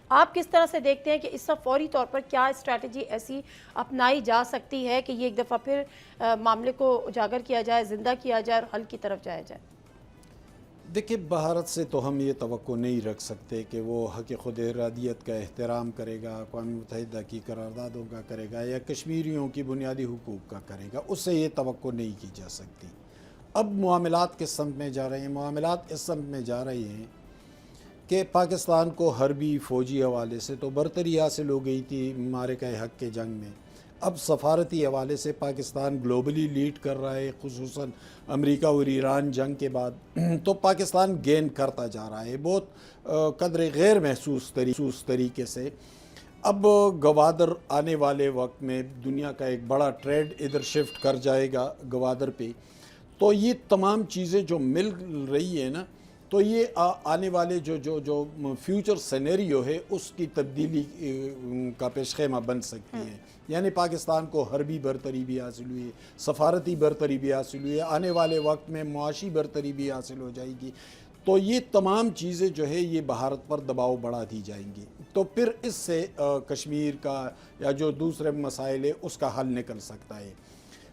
آپ کس طرح سے دیکھتے ہیں کہ اس وقت فوری طور پر کیا اسٹریٹجی ایسی اپنائی جا سکتی ہے کہ یہ ایک دفعہ پھر معاملے کو اجاگر کیا جائے، زندہ کیا جائے اور حل کی طرف جایا جائے؟ دیکھیں، بھارت سے تو ہم یہ توقع نہیں رکھ سکتے کہ وہ حق خود ارادیت کا احترام کرے گا، اقوام متحدہ کی قراردادوں کا کرے گا یا کشمیریوں کی بنیادی حقوق کا کرے گا. اس سے یہ توقع نہیں کی جا سکتی. اب معاملات کس سمت میں جا رہے ہیں؟ معاملات اس سمت میں جا رہے ہیں کہ پاکستان کو حربی فوجی حوالے سے تو برتری حاصل ہو گئی تھی معرکہ حق کے جنگ میں. اب سفارتی حوالے سے پاکستان گلوبلی لیڈ کر رہا ہے، خصوصاً امریکہ اور ایران جنگ کے بعد. تو پاکستان گین کرتا جا رہا ہے بہت قدر غیر محسوس طریقے سے. اب گوادر آنے والے وقت میں دنیا کا ایک بڑا ٹریڈ ادھر شفٹ کر جائے گا گوادر پہ. تو یہ تمام چیزیں جو مل رہی ہیں نا، تو یہ آنے والے جو فیوچر سینیریو ہے اس کی تبدیلی کا پیش خیمہ بن سکتی ہے. یعنی پاکستان کو حربی برتری بھی حاصل ہوئی ہے، سفارتی برتری بھی حاصل ہوئی ہے، آنے والے وقت میں معاشی برتری بھی حاصل ہو جائے گی. تو یہ تمام چیزیں جو ہے یہ بھارت پر دباؤ بڑھا دی جائیں گی. تو پھر اس سے کشمیر کا یا جو دوسرے مسائل ہے اس کا حل نکل سکتا ہے.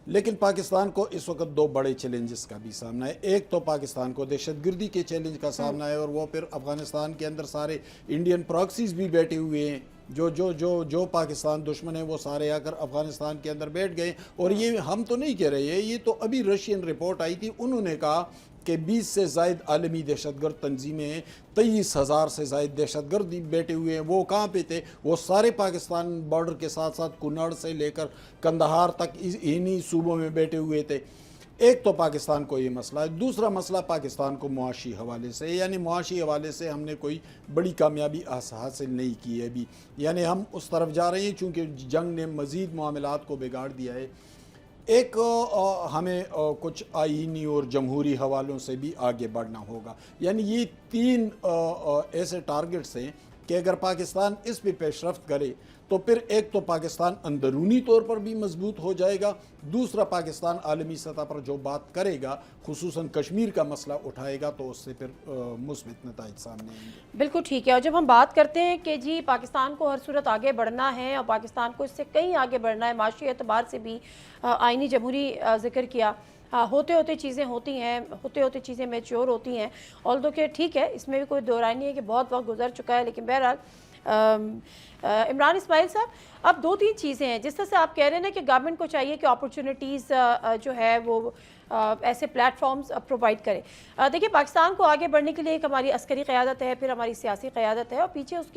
لیکن پاکستان کو اس وقت دو بڑے چیلنجز کا بھی سامنا ہے. ایک تو پاکستان کو دہشت گردی کے چیلنج کا سامنا ہے، اور وہ پھر افغانستان کے اندر سارے انڈین پراکسیز بھی بیٹھے ہوئے ہیں. جو پاکستان دشمن ہیں وہ سارے آ کر افغانستان کے اندر بیٹھ گئے. اور یہ ہم تو نہیں کہہ رہے ہیں، یہ تو ابھی رشین رپورٹ آئی تھی، انہوں نے کہا کہ 20 سے زائد عالمی دہشت گرد تنظیمیں ہیں، 23,000 سے زائد دہشت گرد بیٹھے ہوئے ہیں. وہ کہاں پہ تھے؟ وہ سارے پاکستان بارڈر کے ساتھ ساتھ کنڑ سے لے کر کندہار تک انہی صوبوں میں بیٹھے ہوئے تھے. ایک تو پاکستان کو یہ مسئلہ ہے. دوسرا مسئلہ پاکستان کو معاشی حوالے سے، یعنی معاشی حوالے سے ہم نے کوئی بڑی کامیابی حاصل نہیں کی ہے ابھی. یعنی ہم اس طرف جا رہے ہیں چونکہ جنگ نے مزید معاملات کو بگاڑ دیا ہے. ایک ہمیں کچھ آئینی اور جمہوری حوالوں سے بھی آگے بڑھنا ہوگا. یعنی یہ تین ایسے ٹارگٹس ہیں کہ اگر پاکستان اس پہ پیش رفت کرے تو پھر ایک تو پاکستان اندرونی طور پر بھی مضبوط ہو جائے گا، دوسرا پاکستان عالمی سطح پر جو بات کرے گا خصوصاً کشمیر کا مسئلہ اٹھائے گا تو اس سے پھر مثبت نتائج سامنے آئیں گے. بالکل ٹھیک ہے. اور جب ہم بات کرتے ہیں کہ جی پاکستان کو ہر صورت آگے بڑھنا ہے اور پاکستان کو اس سے کہیں آگے بڑھنا ہے، معاشی اعتبار سے بھی آئینی جمہوری ذکر کیا، ہوتے ہوتے چیزیں ہوتی ہیں، ہوتے ہوتے چیزیں میچور ہوتی ہیں. آلدو کہ ٹھیک ہے، اس میں بھی کوئی دو رائے نہیں ہے کہ بہت وقت گزر چکا ہے، لیکن بہرحال عمران اسماعیل صاحب، اب دو تین چیزیں ہیں جس طرح سے آپ کہہ رہے ہیں کہ گورنمنٹ کو چاہیے کہ اپرچونٹیز جو ہے وہ ایسے پلیٹ فارمز پرووائڈ کرے. دیکھیں، پاکستان کو آگے بڑھنے کے لیے ایک ہماری عسکری قیادت ہے، پھر ہماری سیاسی قیادت ہے، اور پیچھے اس